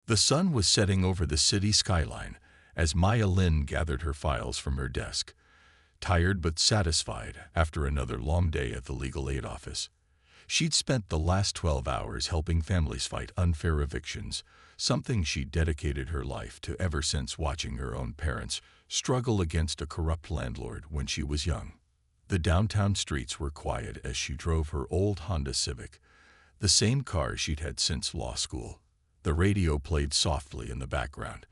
The sun was setting over the city skyline as Maya Lin gathered her files from her desk, tired but satisfied after another long day at the legal aid office. She'd spent the last 12 hours helping families fight unfair evictions, something she'd dedicated her life to ever since watching her own parents struggle against a corrupt landlord when she was young. The downtown streets were quiet as she drove her old Honda Civic, the same car she'd had since law school. The radio played softly in the background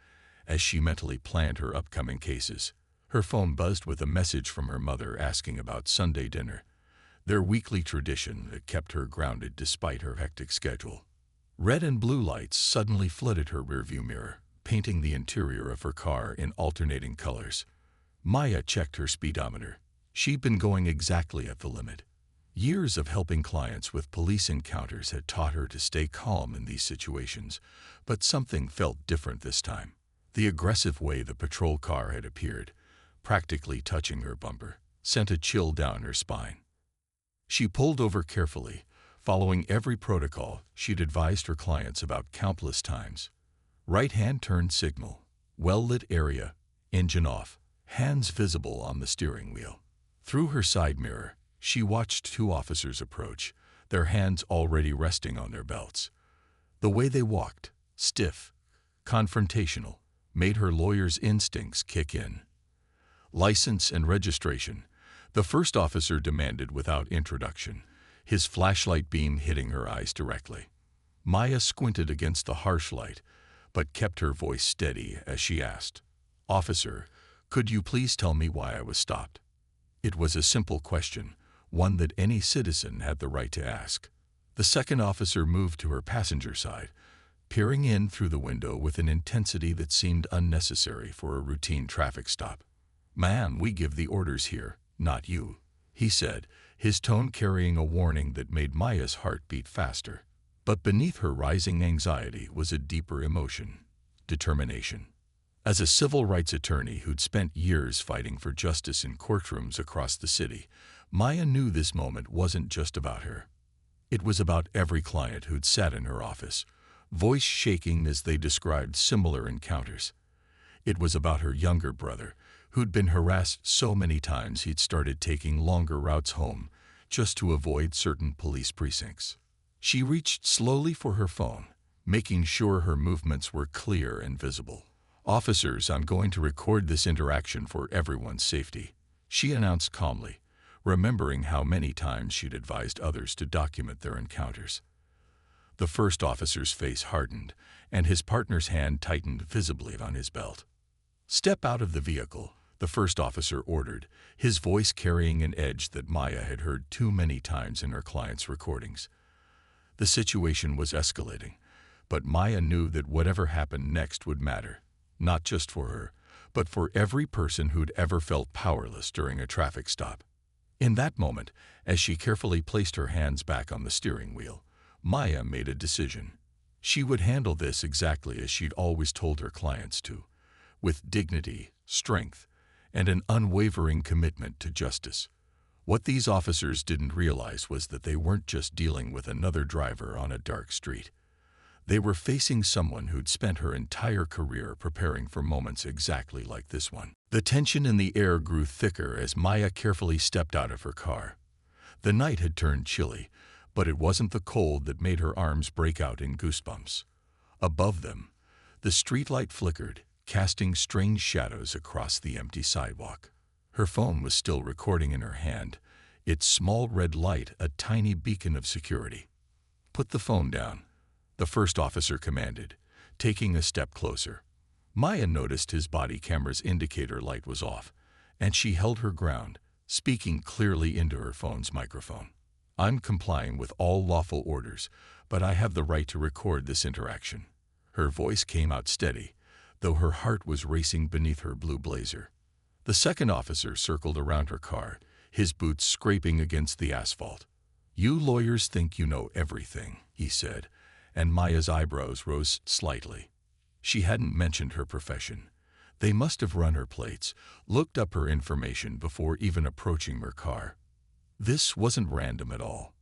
as she mentally planned her upcoming cases. Her phone buzzed with a message from her mother asking about Sunday dinner, their weekly tradition that kept her grounded despite her hectic schedule. Red and blue lights suddenly flooded her rearview mirror, painting the interior of her car in alternating colors. Maya checked her speedometer. She'd been going exactly at the limit. Years of helping clients with police encounters had taught her to stay calm in these situations, but something felt different this time. The aggressive way the patrol car had appeared, practically touching her bumper, sent a chill down her spine. She pulled over carefully, following every protocol she'd advised her clients about countless times. Right-hand turn signal, well-lit area, engine off, hands visible on the steering wheel. Through her side mirror, she watched two officers approach, their hands already resting on their belts. The way they walked, stiff, confrontational, made her lawyer's instincts kick in. License and registration, the first officer demanded without introduction, his flashlight beam hitting her eyes directly. Maya squinted against the harsh light, but kept her voice steady as she asked, "Officer, could you please tell me why I was stopped?" It was a simple question, one that any citizen had the right to ask. The second officer moved to her passenger side, peering in through the window with an intensity that seemed unnecessary for a routine traffic stop. "Ma'am, we give the orders here, not you," he said, his tone carrying a warning that made Maya's heart beat faster. But beneath her rising anxiety was a deeper emotion, determination. As a civil rights attorney who'd spent years fighting for justice in courtrooms across the city, Maya knew this moment wasn't just about her. It was about every client who'd sat in her office, voice shaking as they described similar encounters. It was about her younger brother, who'd been harassed so many times he'd started taking longer routes home just to avoid certain police precincts. She reached slowly for her phone, making sure her movements were clear and visible. "Officers, I'm going to record this interaction for everyone's safety," she announced calmly, remembering how many times she'd advised others to document their encounters. The first officer's face hardened, and his partner's hand tightened visibly on his belt. "Step out of the vehicle," the first officer ordered, his voice carrying an edge that Maya had heard too many times in her clients' recordings. The situation was escalating, but Maya knew that whatever happened next would matter, not just for her, but for every person who'd ever felt powerless during a traffic stop. In that moment, as she carefully placed her hands back on the steering wheel, Maya made a decision. She would handle this exactly as she'd always told her clients to, with dignity, strength, and an unwavering commitment to justice. What these officers didn't realize was that they weren't just dealing with another driver on a dark street. They were facing someone who'd spent her entire career preparing for moments exactly like this one. The tension in the air grew thicker as Maya carefully stepped out of her car. The night had turned chilly, but it wasn't the cold that made her arms break out in goosebumps. Above them, the streetlight flickered, casting strange shadows across the empty sidewalk. Her phone was still recording in her hand, its small red light a tiny beacon of security. "Put the phone down," the first officer commanded, taking a step closer. Maya noticed his body camera's indicator light was off, and she held her ground, speaking clearly into her phone's microphone. "I'm complying with all lawful orders, but I have the right to record this interaction." Her voice came out steady, though her heart was racing beneath her blue blazer. The second officer circled around her car, his boots scraping against the asphalt. "You lawyers think you know everything," he said, and Maya's eyebrows rose slightly. She hadn't mentioned her profession. They must have run her plates, looked up her information before even approaching her car. This wasn't random at all.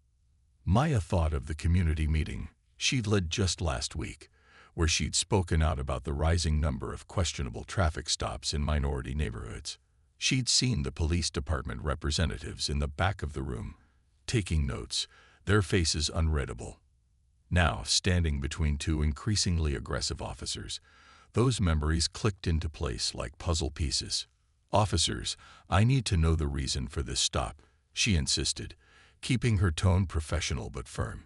Maya thought of the community meeting she'd led just last week, where she'd spoken out about the rising number of questionable traffic stops in minority neighborhoods. She'd seen the police department representatives in the back of the room, taking notes, their faces unreadable. Now, standing between two increasingly aggressive officers, those memories clicked into place like puzzle pieces. "Officers, I need to know the reason for this stop," she insisted, keeping her tone professional but firm.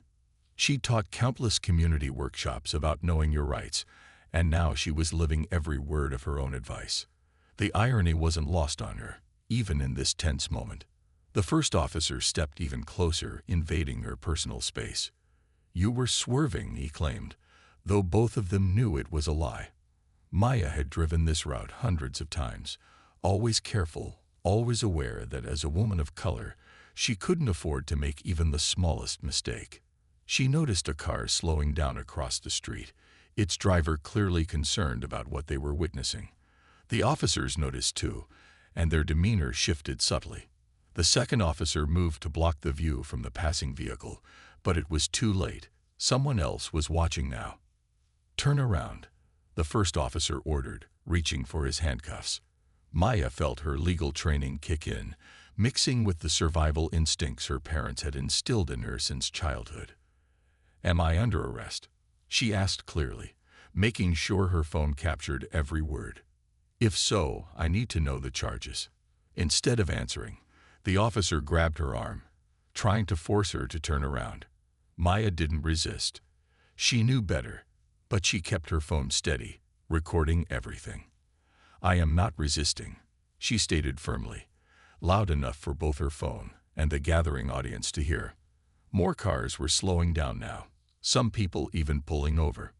She taught countless community workshops about knowing your rights, and now she was living every word of her own advice. The irony wasn't lost on her, even in this tense moment. The first officer stepped even closer, invading her personal space. "You were swerving," he claimed, though both of them knew it was a lie. Maya had driven this route hundreds of times, always careful, always aware that as a woman of color, she couldn't afford to make even the smallest mistake. She noticed a car slowing down across the street, its driver clearly concerned about what they were witnessing. The officers noticed too, and their demeanor shifted subtly. The second officer moved to block the view from the passing vehicle, but it was too late. Someone else was watching now. "Turn around," the first officer ordered, reaching for his handcuffs. Maya felt her legal training kick in, mixing with the survival instincts her parents had instilled in her since childhood. "Am I under arrest?" she asked clearly, making sure her phone captured every word. "If so, I need to know the charges." Instead of answering, the officer grabbed her arm, trying to force her to turn around. Maya didn't resist. She knew better, but she kept her phone steady, recording everything. "I am not resisting," she stated firmly, loud enough for both her phone and the gathering audience to hear. More cars were slowing down now, some people even pulling over.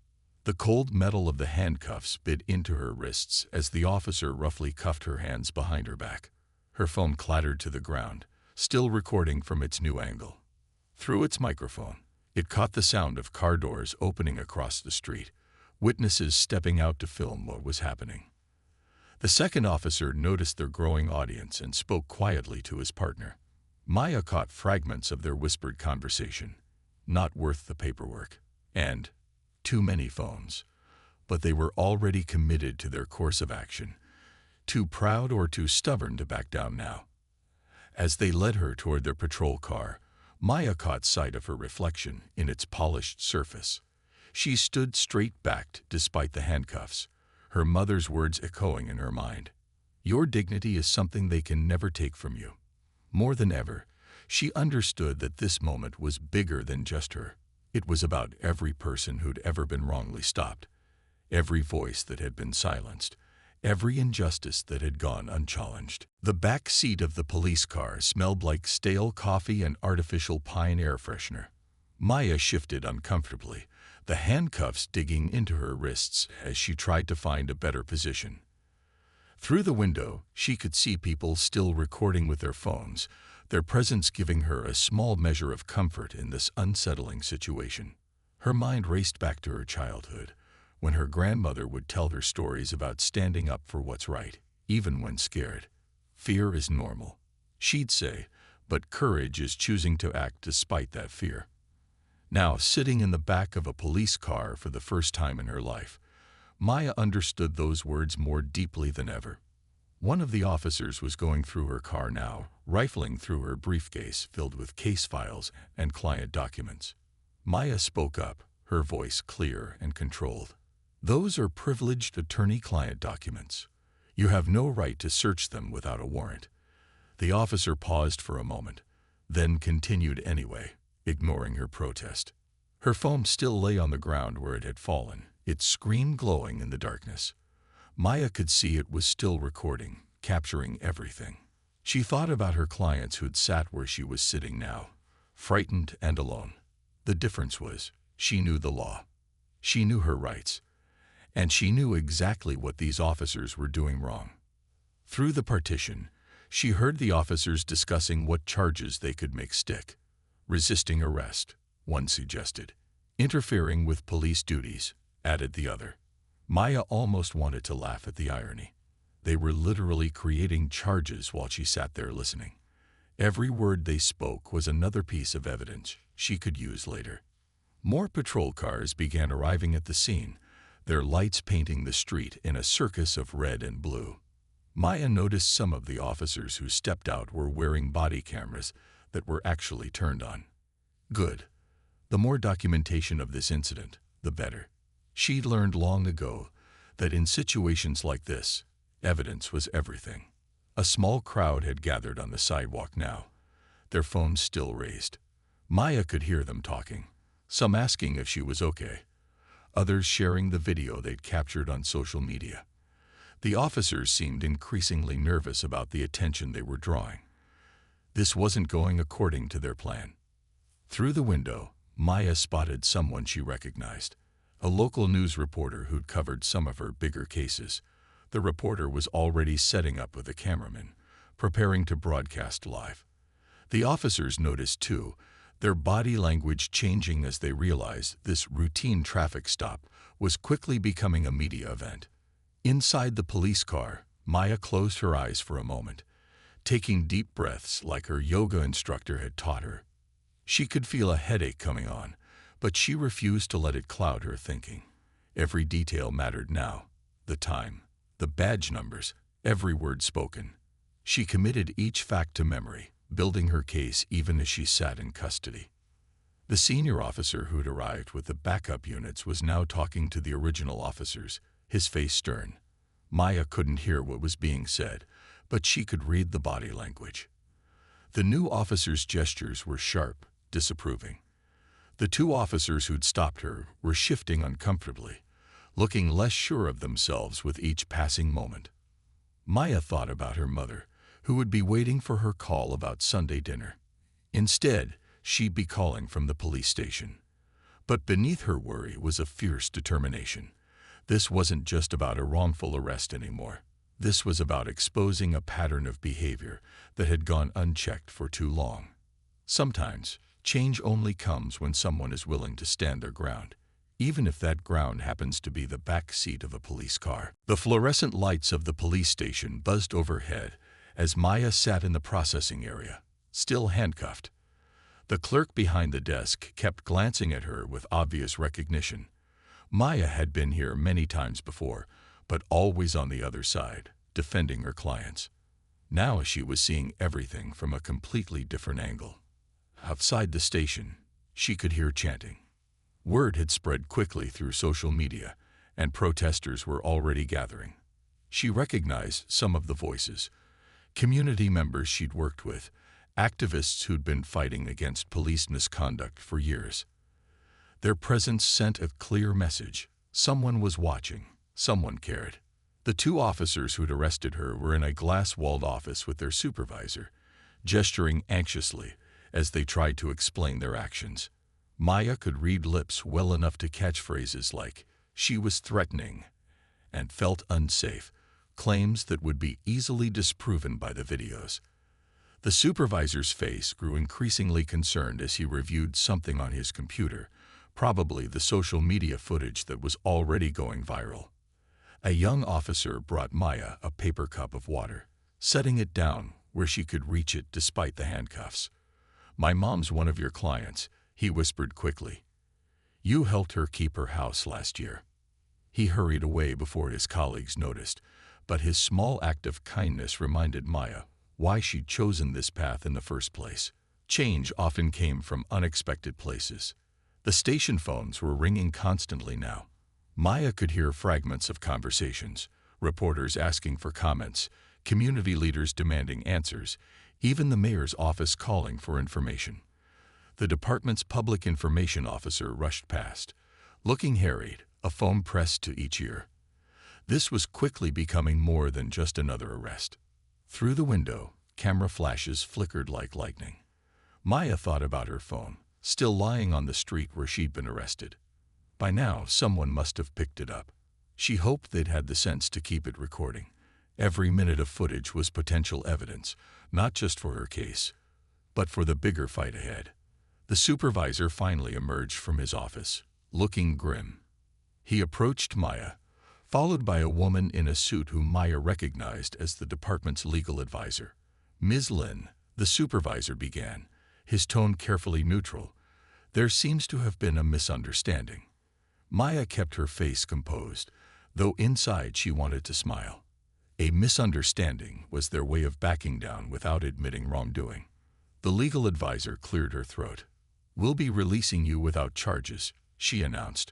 The cold metal of the handcuffs bit into her wrists as the officer roughly cuffed her hands behind her back. Her phone clattered to the ground, still recording from its new angle. Through its microphone, it caught the sound of car doors opening across the street, witnesses stepping out to film what was happening. The second officer noticed their growing audience and spoke quietly to his partner. Maya caught fragments of their whispered conversation. "Not worth the paperwork," and "too many phones." But they were already committed to their course of action, too proud or too stubborn to back down now. As they led her toward their patrol car, Maya caught sight of her reflection in its polished surface. She stood straight-backed despite the handcuffs, her mother's words echoing in her mind. "Your dignity is something they can never take from you." More than ever, she understood that this moment was bigger than just her. It was about every person who'd ever been wrongly stopped, every voice that had been silenced, every injustice that had gone unchallenged. The back seat of the police car smelled like stale coffee and artificial pine air freshener. Maya shifted uncomfortably, the handcuffs digging into her wrists as she tried to find a better position. Through the window, she could see people still recording with their phones, their presence giving her a small measure of comfort in this unsettling situation. Her mind raced back to her childhood, when her grandmother would tell her stories about standing up for what's right, even when scared. "Fear is normal," she'd say, "but courage is choosing to act despite that fear." Now, sitting in the back of a police car for the first time in her life, Maya understood those words more deeply than ever. One of the officers was going through her car now, rifling through her briefcase filled with case files and client documents. Maya spoke up, her voice clear and controlled. "Those are privileged attorney-client documents. You have no right to search them without a warrant." The officer paused for a moment, then continued anyway, ignoring her protest. Her phone still lay on the ground where it had fallen, its screen glowing in the darkness. Maya could see it was still recording, capturing everything. She thought about her clients who'd sat where she was sitting now, frightened and alone. The difference was, she knew the law. She knew her rights. And she knew exactly what these officers were doing wrong. Through the partition, she heard the officers discussing what charges they could make stick. Resisting arrest, one suggested. Interfering with police duties, added the other. Maya almost wanted to laugh at the irony. They were literally creating charges while she sat there listening. Every word they spoke was another piece of evidence she could use later. More patrol cars began arriving at the scene, their lights painting the street in a circus of red and blue. Maya noticed some of the officers who stepped out were wearing body cameras that were actually turned on. Good. The more documentation of this incident, the better. She'd learned long ago that in situations like this, evidence was everything. A small crowd had gathered on the sidewalk now, their phones still raised. Maya could hear them talking, some asking if she was okay, others sharing the video they'd captured on social media. The officers seemed increasingly nervous about the attention they were drawing. This wasn't going according to their plan. Through the window, Maya spotted someone she recognized, a local news reporter who'd covered some of her bigger cases. The reporter was already setting up with a cameraman, preparing to broadcast live. The officers noticed, too, their body language changing as they realized this routine traffic stop was quickly becoming a media event. Inside the police car, Maya closed her eyes for a moment, taking deep breaths like her yoga instructor had taught her. She could feel a headache coming on, but she refused to let it cloud her thinking. Every detail mattered now: the time, the badge numbers, every word spoken. She committed each fact to memory, building her case even as she sat in custody. The senior officer who'd arrived with the backup units was now talking to the original officers, his face stern. Maya couldn't hear what was being said, but she could read the body language. The new officer's gestures were sharp, disapproving. The two officers who'd stopped her were shifting uncomfortably, looking less sure of themselves with each passing moment. Maya thought about her mother, who would be waiting for her call about Sunday dinner. Instead, she'd be calling from the police station. But beneath her worry was a fierce determination. This wasn't just about a wrongful arrest anymore. This was about exposing a pattern of behavior that had gone unchecked for too long. Sometimes, change only comes when someone is willing to stand their ground, even if that ground happens to be the back seat of a police car. The fluorescent lights of the police station buzzed overhead as Maya sat in the processing area, still handcuffed. The clerk behind the desk kept glancing at her with obvious recognition. Maya had been here many times before, but always on the other side, defending her clients. Now she was seeing everything from a completely different angle. Outside the station, she could hear chanting. Word had spread quickly through social media, and protesters were already gathering. She recognized some of the voices: community members she'd worked with, activists who'd been fighting against police misconduct for years. Their presence sent a clear message: someone was watching, someone cared. The two officers who'd arrested her were in a glass-walled office with their supervisor, gesturing anxiously as they tried to explain their actions. Maya could read lips well enough to catch phrases like "she was threatening" and "felt unsafe," claims that would be easily disproven by the videos. The supervisor's face grew increasingly concerned as he reviewed something on his computer, probably the social media footage that was already going viral. A young officer brought Maya a paper cup of water, setting it down where she could reach it despite the handcuffs. "My mom's one of your clients," he whispered quickly. "You helped her keep her house last year." He hurried away before his colleagues noticed, but his small act of kindness reminded Maya why she'd chosen this path in the first place. Change often came from unexpected places. The station phones were ringing constantly now. Maya could hear fragments of conversations, reporters asking for comments, community leaders demanding answers, even the mayor's office calling for information. The department's public information officer rushed past, looking harried, a phone pressed to each ear. This was quickly becoming more than just another arrest. Through the window, camera flashes flickered like lightning. Maya thought about her phone, still lying on the street where she'd been arrested. By now, someone must have picked it up. She hoped they'd had the sense to keep it recording. Every minute of footage was potential evidence, not just for her case, but for the bigger fight ahead. The supervisor finally emerged from his office, looking grim. He approached Maya, followed by a woman in a suit whom Maya recognized as the department's legal advisor. "Ms. Lin," the supervisor began, his tone carefully neutral, "there seems to have been a misunderstanding." Maya kept her face composed, though inside she wanted to smile. A misunderstanding was their way of backing down without admitting wrongdoing. The legal advisor cleared her throat. "We'll be releasing you without charges," she announced,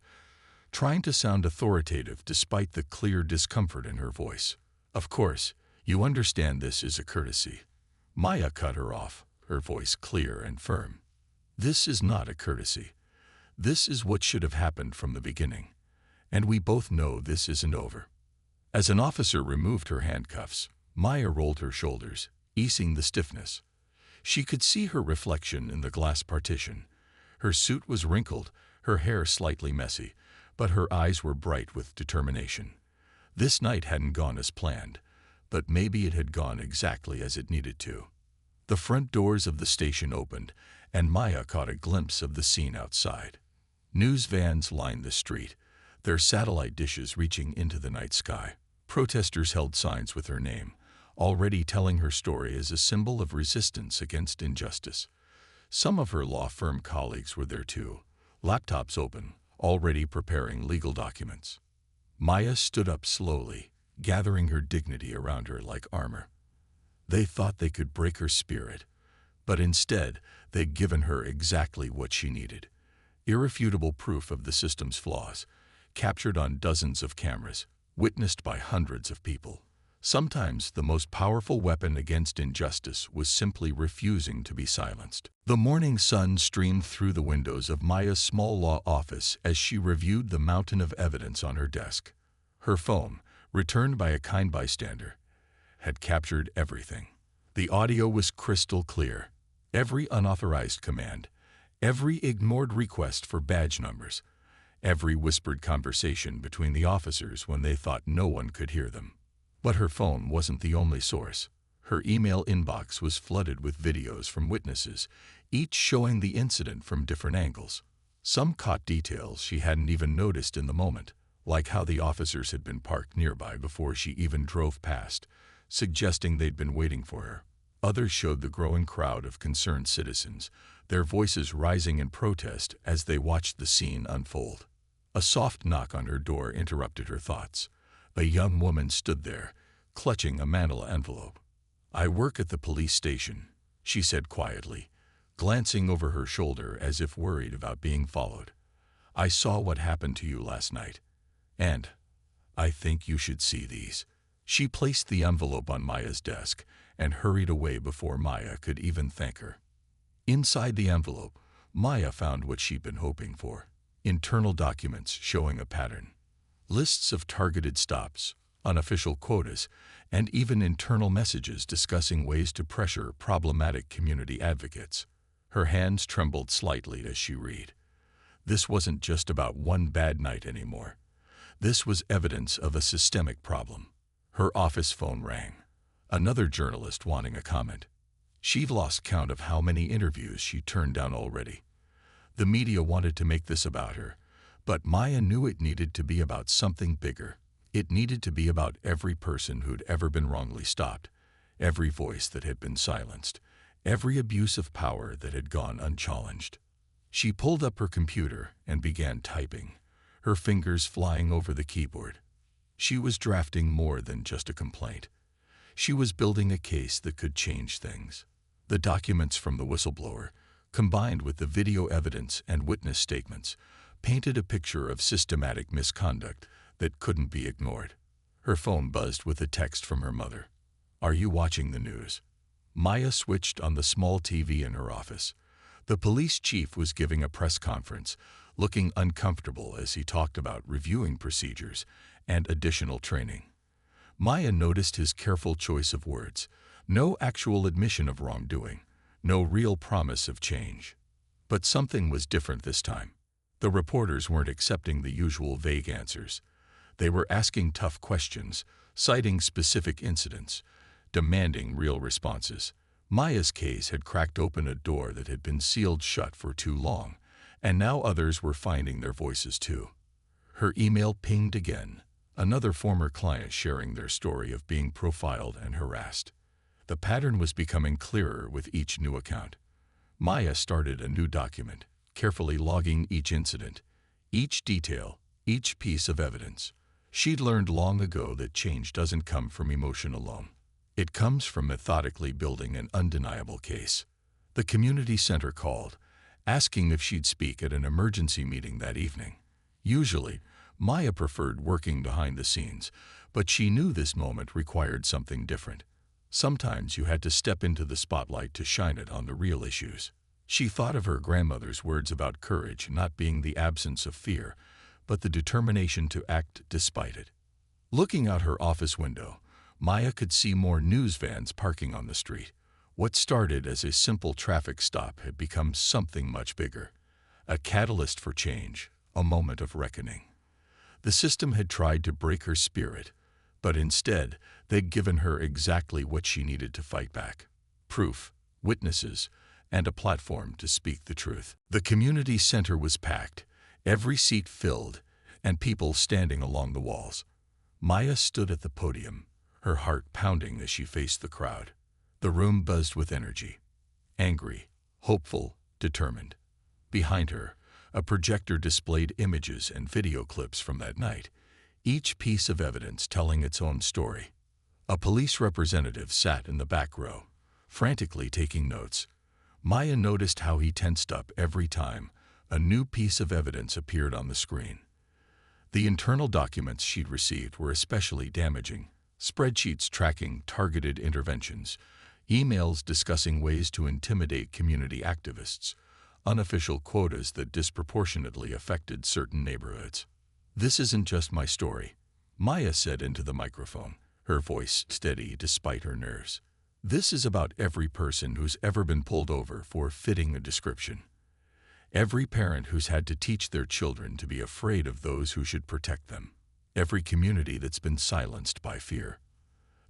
trying to sound authoritative despite the clear discomfort in her voice. "Of course, you understand this is a courtesy." Maya cut her off, her voice clear and firm. "This is not a courtesy. This is what should have happened from the beginning. And we both know this isn't over." As an officer removed her handcuffs, Maya rolled her shoulders, easing the stiffness. She could see her reflection in the glass partition. Her suit was wrinkled, her hair slightly messy, but her eyes were bright with determination. This night hadn't gone as planned, but maybe it had gone exactly as it needed to. The front doors of the station opened, and Maya caught a glimpse of the scene outside. News vans lined the street, their satellite dishes reaching into the night sky. Protesters held signs with her name, already telling her story as a symbol of resistance against injustice. Some of her law firm colleagues were there too, laptops open, already preparing legal documents. Maya stood up slowly, gathering her dignity around her like armor. They thought they could break her spirit, but instead they'd given her exactly what she needed: irrefutable proof of the system's flaws, captured on dozens of cameras, witnessed by hundreds of people. Sometimes the most powerful weapon against injustice was simply refusing to be silenced. The morning sun streamed through the windows of Maya's small law office as she reviewed the mountain of evidence on her desk. Her phone, returned by a kind bystander, had captured everything. The audio was crystal clear. Every unauthorized command, every ignored request for badge numbers, every whispered conversation between the officers when they thought no one could hear them. But her phone wasn't the only source. Her email inbox was flooded with videos from witnesses, each showing the incident from different angles. Some caught details she hadn't even noticed in the moment, like how the officers had been parked nearby before she even drove past, suggesting they'd been waiting for her. Others showed the growing crowd of concerned citizens, their voices rising in protest as they watched the scene unfold. A soft knock on her door interrupted her thoughts. A young woman stood there, clutching a manila envelope. "I work at the police station," she said quietly, glancing over her shoulder as if worried about being followed. "I saw what happened to you last night, and I think you should see these." She placed the envelope on Maya's desk and hurried away before Maya could even thank her. Inside the envelope, Maya found what she'd been hoping for: internal documents showing a pattern. Lists of targeted stops, unofficial quotas, and even internal messages discussing ways to pressure problematic community advocates. Her hands trembled slightly as she read. This wasn't just about one bad night anymore. This was evidence of a systemic problem. Her office phone rang. Another journalist wanting a comment. She'd lost count of how many interviews she turned down already. The media wanted to make this about her, but Maya knew it needed to be about something bigger. It needed to be about every person who'd ever been wrongly stopped, every voice that had been silenced, every abuse of power that had gone unchallenged. She pulled up her computer and began typing, her fingers flying over the keyboard. She was drafting more than just a complaint. She was building a case that could change things. The documents from the whistleblower, combined with the video evidence and witness statements, painted a picture of systematic misconduct that couldn't be ignored. Her phone buzzed with a text from her mother. "Are you watching the news?" Maya switched on the small TV in her office. The police chief was giving a press conference, looking uncomfortable as he talked about reviewing procedures and additional training. Maya noticed his careful choice of words. No actual admission of wrongdoing, no real promise of change. But something was different this time. The reporters weren't accepting the usual vague answers. They were asking tough questions, citing specific incidents, demanding real responses. Maya's case had cracked open a door that had been sealed shut for too long, and now others were finding their voices too. Her email pinged again, another former client sharing their story of being profiled and harassed. The pattern was becoming clearer with each new account. Maya started a new document, carefully logging each incident, each detail, each piece of evidence. She'd learned long ago that change doesn't come from emotion alone. It comes from methodically building an undeniable case. The community center called, asking if she'd speak at an emergency meeting that evening. Usually, Maya preferred working behind the scenes, but she knew this moment required something different. Sometimes you had to step into the spotlight to shine it on the real issues. She thought of her grandmother's words about courage not being the absence of fear, but the determination to act despite it. Looking out her office window, Maya could see more news vans parking on the street. What started as a simple traffic stop had become something much bigger. A catalyst for change, a moment of reckoning. The system had tried to break her spirit, but instead they'd given her exactly what she needed to fight back. Proof, witnesses, and a platform to speak the truth. The community center was packed, every seat filled, and people standing along the walls. Maya stood at the podium, her heart pounding as she faced the crowd. The room buzzed with energy. Angry, hopeful, determined. Behind her, a projector displayed images and video clips from that night, each piece of evidence telling its own story. A police representative sat in the back row, frantically taking notes. Maya noticed how he tensed up every time a new piece of evidence appeared on the screen. The internal documents she'd received were especially damaging. Spreadsheets tracking targeted interventions, emails discussing ways to intimidate community activists, unofficial quotas that disproportionately affected certain neighborhoods. "This isn't just my story," Maya said into the microphone, her voice steady despite her nerves. "This is about every person who's ever been pulled over for fitting a description. Every parent who's had to teach their children to be afraid of those who should protect them. Every community that's been silenced by fear."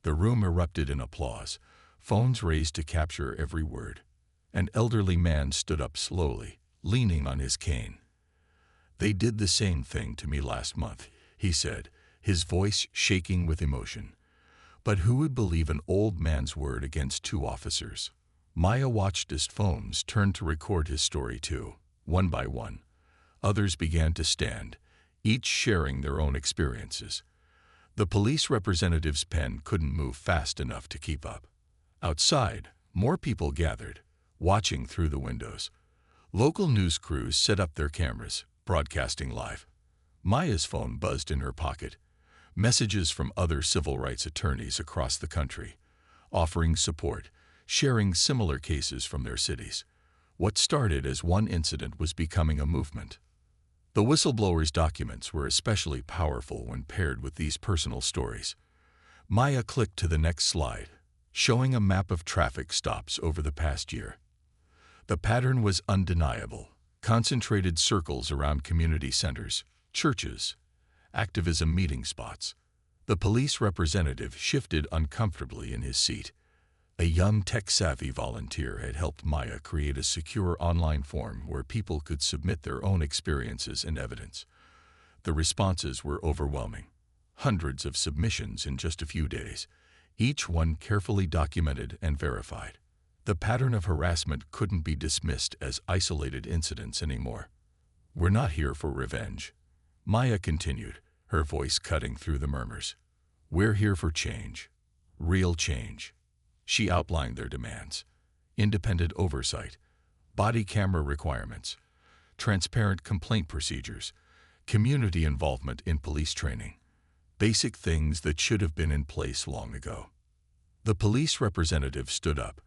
The room erupted in applause, phones raised to capture every word. An elderly man stood up slowly, leaning on his cane. "They did the same thing to me last month," he said, his voice shaking with emotion. But who would believe an old man's word against two officers? Maya watched as phones turned to record his story too. One by one, others began to stand, each sharing their own experiences. The police representative's pen couldn't move fast enough to keep up. Outside, more people gathered, watching through the windows. Local news crews set up their cameras, broadcasting live. Maya's phone buzzed in her pocket. Messages from other civil rights attorneys across the country, offering support, sharing similar cases from their cities. What started as one incident was becoming a movement. The whistleblower's documents were especially powerful when paired with these personal stories. Maya clicked to the next slide, showing a map of traffic stops over the past year. The pattern was undeniable: concentrated circles around community centers, churches, activism meeting spots. The police representative shifted uncomfortably in his seat. A young tech-savvy volunteer had helped Maya create a secure online form where people could submit their own experiences and evidence. The responses were overwhelming. Hundreds of submissions in just a few days, each one carefully documented and verified. The pattern of harassment couldn't be dismissed as isolated incidents anymore. "We're not here for revenge," Maya continued, her voice cutting through the murmurs. "We're here for change. Real change." She outlined their demands: independent oversight, body camera requirements, transparent complaint procedures, community involvement in police training. Basic things that should have been in place long ago. The police representative stood up,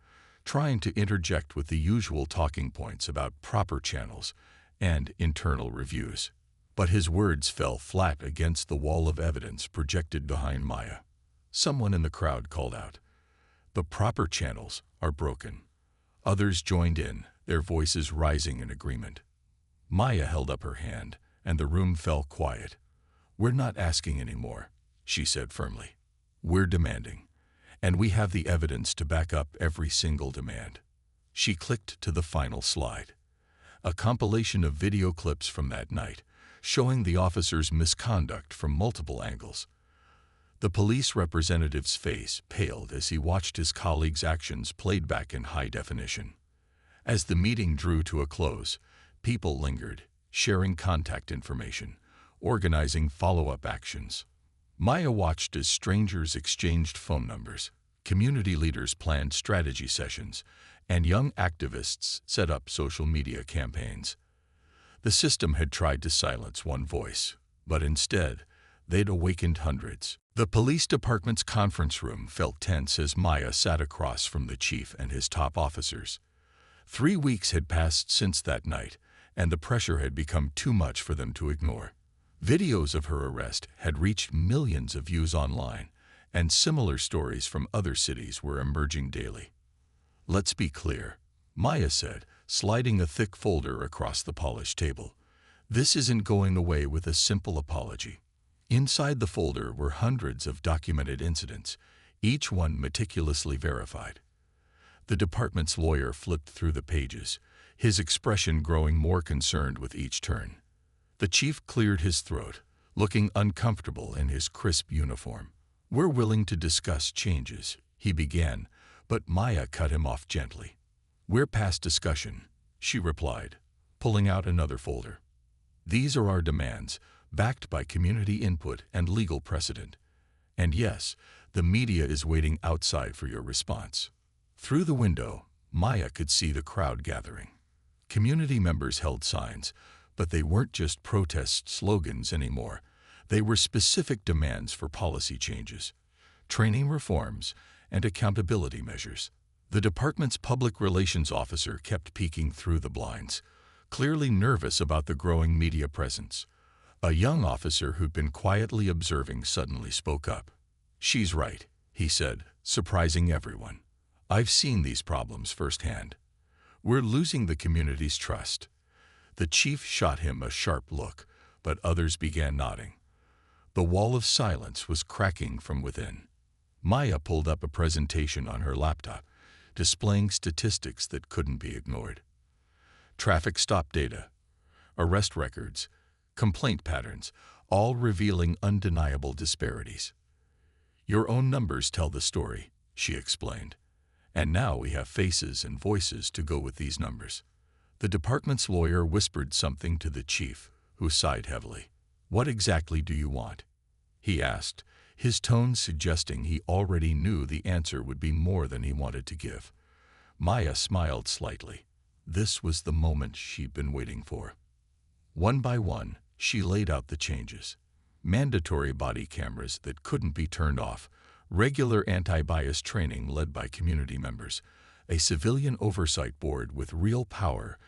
trying to interject with the usual talking points about proper channels and internal reviews. But his words fell flat against the wall of evidence projected behind Maya. Someone in the crowd called out, "The proper channels are broken." Others joined in, their voices rising in agreement. Maya held up her hand, and the room fell quiet. "We're not asking anymore," she said firmly. "We're demanding, and we have the evidence to back up every single demand." She clicked to the final slide, a compilation of video clips from that night, showing the officer's misconduct from multiple angles. The police representative's face paled as he watched his colleagues' actions played back in high definition. As the meeting drew to a close, people lingered, sharing contact information, organizing follow-up actions. Maya watched as strangers exchanged phone numbers, community leaders planned strategy sessions, and young activists set up social media campaigns. The system had tried to silence one voice, but instead, they'd awakened hundreds. The police department's conference room felt tense as Maya sat across from the chief and his top officers. 3 weeks had passed since that night, and the pressure had become too much for them to ignore. Videos of her arrest had reached millions of views online, and similar stories from other cities were emerging daily. "Let's be clear," Maya said, sliding a thick folder across the polished table. "This isn't going away with a simple apology." Inside the folder were hundreds of documented incidents, each one meticulously verified. The department's lawyer flipped through the pages, his expression growing more concerned with each turn. The chief cleared his throat, looking uncomfortable in his crisp uniform. "We're willing to discuss changes," he began, but Maya cut him off gently. "We're past discussion," she replied, pulling out another folder. "These are our demands, backed by community input and legal precedent. And yes, the media is waiting outside for your response." Through the window, Maya could see the crowd gathering. Community members held signs, but they weren't just protest slogans anymore. They were specific demands for policy changes, training reforms, and accountability measures. The department's public relations officer kept peeking through the blinds, clearly nervous about the growing media presence. A young officer who'd been quietly observing suddenly spoke up. "She's right," he said, surprising everyone. "I've seen these problems firsthand. We're losing the community's trust." The chief shot him a sharp look, but others began nodding. The wall of silence was cracking from within. Maya pulled up a presentation on her laptop, displaying statistics that couldn't be ignored. Traffic stop data, arrest records, complaint patterns, all revealing undeniable disparities. "Your own numbers tell the story," she explained. "And now we have faces and voices to go with these numbers." The department's lawyer whispered something to the chief, who sighed heavily. "What exactly do you want?" he asked, his tone suggesting he already knew the answer would be more than he wanted to give. Maya smiled slightly. This was the moment she'd been waiting for. One by one, she laid out the changes. Mandatory body cameras that couldn't be turned off, regular anti-bias training led by community members, a civilian oversight board with real power,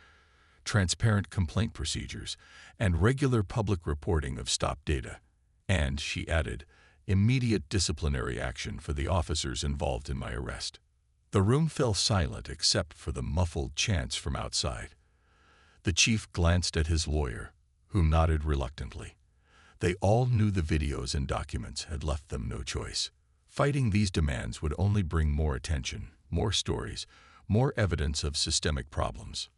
transparent complaint procedures, and regular public reporting of stop data. And, she added, immediate disciplinary action for the officers involved in my arrest. The room fell silent except for the muffled chants from outside. The chief glanced at his lawyer, who nodded reluctantly. They all knew the videos and documents had left them no choice. Fighting these demands would only bring more attention, more stories, more evidence of systemic problems.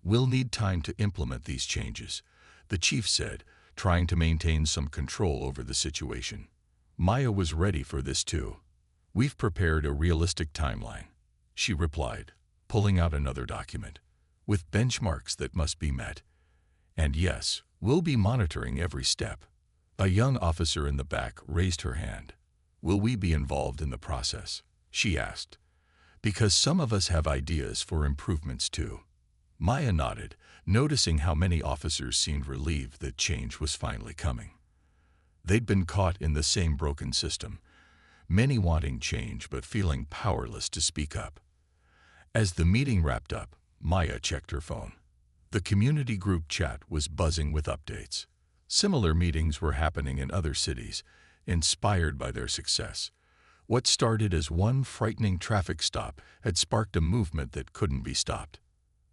"We'll need time to implement these changes," the chief said, trying to maintain some control over the situation. Maya was ready for this too. "We've prepared a realistic timeline," she replied, pulling out another document, "with benchmarks that must be met. And yes, we'll be monitoring every step." A young officer in the back raised her hand. "Will we be involved in the process?" she asked. "Because some of us have ideas for improvements too." Maya nodded, noticing how many officers seemed relieved that change was finally coming. They'd been caught in the same broken system, many wanting change but feeling powerless to speak up. As the meeting wrapped up, Maya checked her phone. The community group chat was buzzing with updates. Similar meetings were happening in other cities, inspired by their success. What started as one frightening traffic stop had sparked a movement that couldn't be stopped.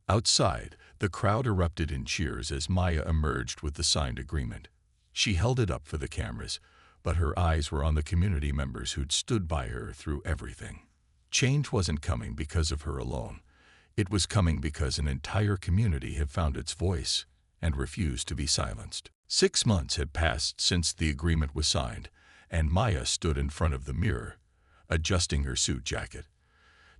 Outside, the crowd erupted in cheers as Maya emerged with the signed agreement. She held it up for the cameras, but her eyes were on the community members who'd stood by her through everything. Change wasn't coming because of her alone. It was coming because an entire community had found its voice and refused to be silenced. 6 months had passed since the agreement was signed, and Maya stood in front of the mirror, adjusting her suit jacket.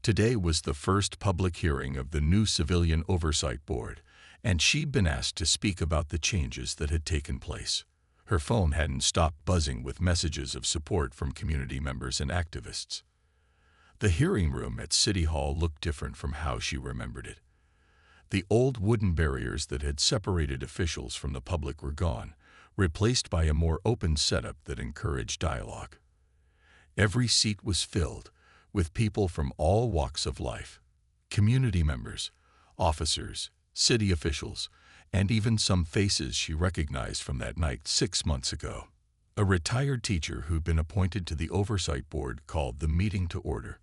Today was the first public hearing of the new Civilian Oversight Board, and she'd been asked to speak about the changes that had taken place. Her phone hadn't stopped buzzing with messages of support from community members and activists. The hearing room at City Hall looked different from how she remembered it. The old wooden barriers that had separated officials from the public were gone, replaced by a more open setup that encouraged dialogue. Every seat was filled with people from all walks of life: community members, officers, city officials, and even some faces she recognized from that night 6 months ago. A retired teacher who'd been appointed to the oversight board called the meeting to order.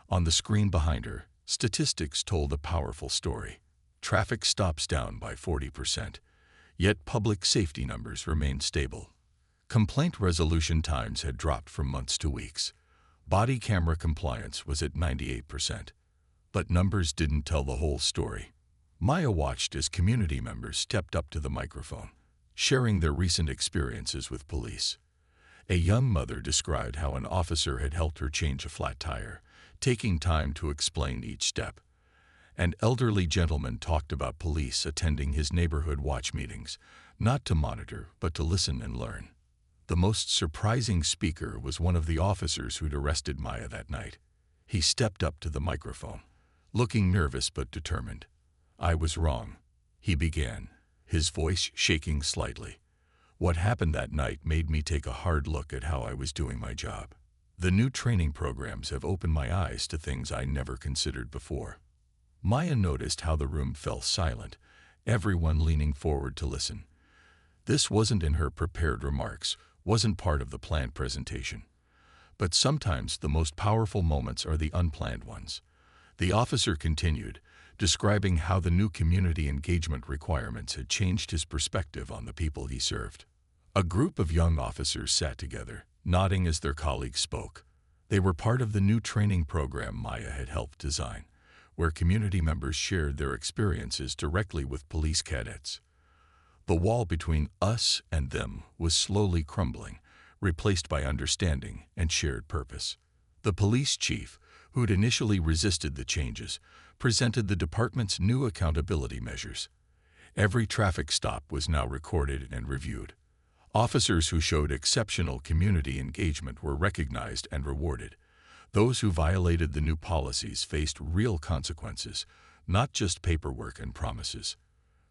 On the screen behind her, statistics told a powerful story. Traffic stops down by 40%, yet public safety numbers remained stable. Complaint resolution times had dropped from months to weeks. Body camera compliance was at 98%. But numbers didn't tell the whole story. Maya watched as community members stepped up to the microphone, sharing their recent experiences with police. A young mother described how an officer had helped her change a flat tire, taking time to explain each step. An elderly gentleman talked about police attending his neighborhood watch meetings, not to monitor, but to listen and learn. The most surprising speaker was one of the officers who'd arrested Maya that night. He stepped up to the microphone, looking nervous but determined. "I was wrong," he began, his voice shaking slightly. "What happened that night made me take a hard look at how I was doing my job. The new training programs have opened my eyes to things I never considered before." Maya noticed how the room fell silent, everyone leaning forward to listen. This wasn't in her prepared remarks, wasn't part of the planned presentation. But sometimes the most powerful moments are the unplanned ones. The officer continued, describing how the new community engagement requirements had changed his perspective on the people he served. A group of young officers sat together, nodding as their colleagues spoke. They were part of the new training program Maya had helped design, where community members shared their experiences directly with police cadets. The wall between us and them was slowly crumbling, replaced by understanding and shared purpose. The police chief, who'd initially resisted the changes, presented the department's new accountability measures. Every traffic stop was now recorded and reviewed. Officers who showed exceptional community engagement were recognized and rewarded. Those who violated the new policies faced real consequences, not just paperwork and promises.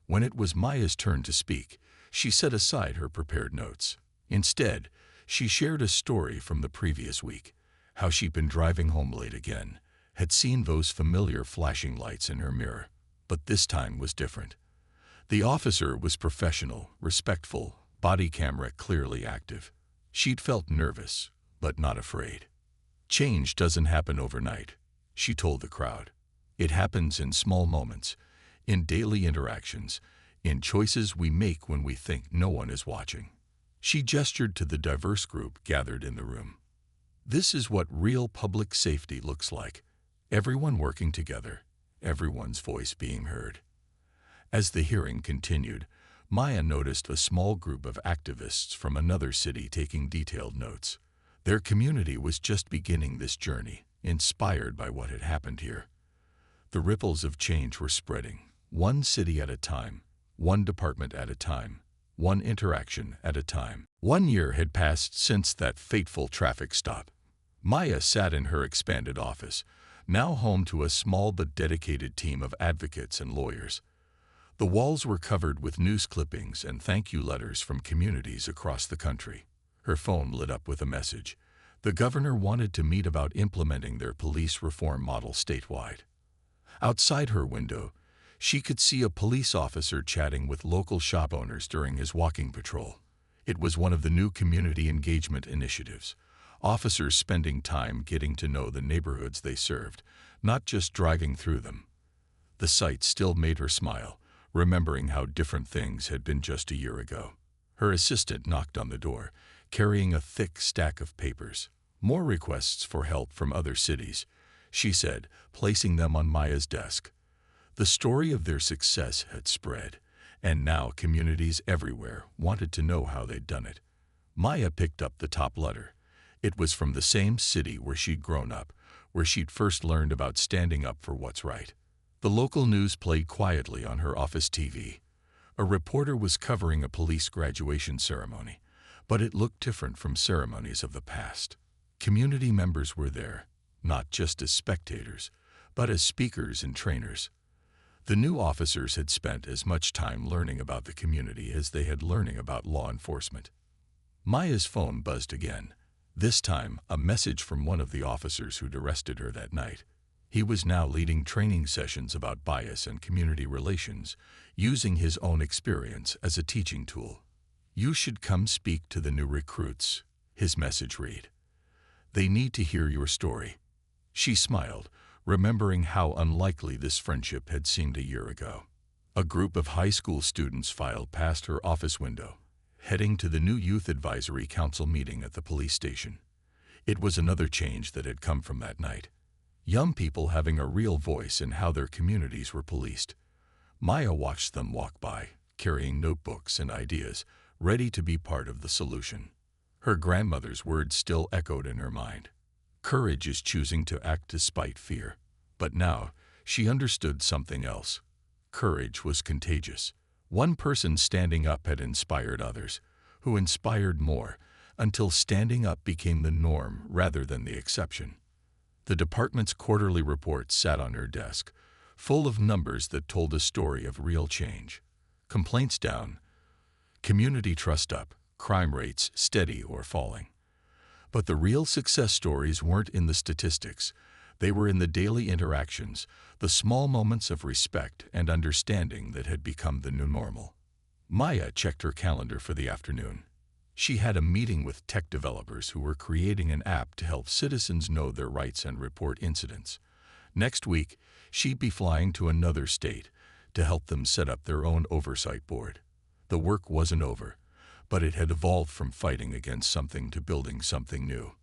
When it was Maya's turn to speak, she set aside her prepared notes. Instead, she shared a story from the previous week, how she'd been driving home late again, had seen those familiar flashing lights in her mirror. But this time was different. The officer was professional, respectful, body camera clearly active. She'd felt nervous, but not afraid. "Change doesn't happen overnight," she told the crowd. "It happens in small moments, in daily interactions, in choices we make when we think no one is watching." She gestured to the diverse group gathered in the room. "This is what real public safety looks like. Everyone working together, everyone's voice being heard." As the hearing continued, Maya noticed a small group of activists from another city taking detailed notes. Their community was just beginning this journey, inspired by what had happened here. The ripples of change were spreading, one city at a time, one department at a time, one interaction at a time. 1 year had passed since that fateful traffic stop. Maya sat in her expanded office, now home to a small but dedicated team of advocates and lawyers. The walls were covered with news clippings and thank you letters from communities across the country. Her phone lit up with a message. The governor wanted to meet about implementing their police reform model statewide. Outside her window, she could see a police officer chatting with local shop owners during his walking patrol. It was one of the new community engagement initiatives. Officers spending time getting to know the neighborhoods they served, not just driving through them. The sight still made her smile, remembering how different things had been just a year ago. Her assistant knocked on the door, carrying a thick stack of papers. "More requests for help from other cities," she said, placing them on Maya's desk. The story of their success had spread, and now communities everywhere wanted to know how they'd done it. Maya picked up the top letter. It was from the same city where she'd grown up, where she'd first learned about standing up for what's right. The local news played quietly on her office TV. A reporter was covering a police graduation ceremony, But it looked different from ceremonies of the past. Community members were there, not just as spectators, but as speakers and trainers. The new officers had spent as much time learning about the community as they had learning about law enforcement. Maya's phone buzzed again, this time a message from one of the officers who'd arrested her that night. He was now leading training sessions about bias and community relations, using his own experience as a teaching tool. "You should come speak to the new recruits," his message read. "They need to hear your story." She smiled, remembering how unlikely this friendship had seemed a year ago. A group of high school students filed past her office window, heading to the new Youth Advisory Council meeting at the police station. It was another change that had come from that night. Young people having a real voice in how their communities were policed. Maya watched them walk by, carrying notebooks and ideas, ready to be part of the solution. Her grandmother's words still echoed in her mind. Courage is choosing to act despite fear. But now, she understood something else. Courage was contagious. One person standing up had inspired others, who inspired more, until standing up became the norm rather than the exception. The department's quarterly report sat on her desk, full of numbers that told a story of real change. Complaints down, community trust up, crime rates steady or falling. But the real success stories weren't in the statistics. They were in the daily interactions, the small moments of respect and understanding that had become the new normal. Maya checked her calendar for the afternoon. She had a meeting with tech developers who were creating an app to help citizens know their rights and report incidents. Next week, she'd be flying to another state to help them set up their own oversight board. The work wasn't over, but it had evolved from fighting against something to building something new.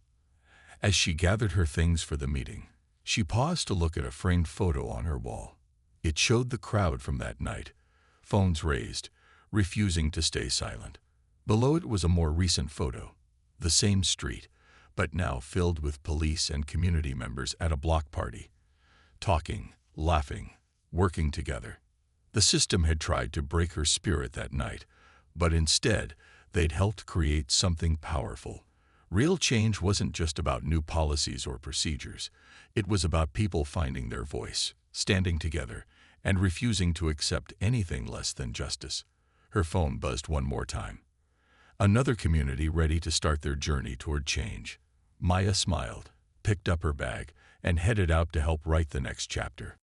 As she gathered her things for the meeting, she paused to look at a framed photo on her wall. It showed the crowd from that night, phones raised, refusing to stay silent. Below it was a more recent photo, the same street, but now filled with police and community members at a block party, talking, laughing, working together. The system had tried to break her spirit that night, but instead, they'd helped create something powerful. Real change wasn't just about new policies or procedures. It was about people finding their voice, standing together, and refusing to accept anything less than justice. Her phone buzzed one more time. Another community ready to start their journey toward change. Maya smiled, picked up her bag, and headed out to help write the next chapter.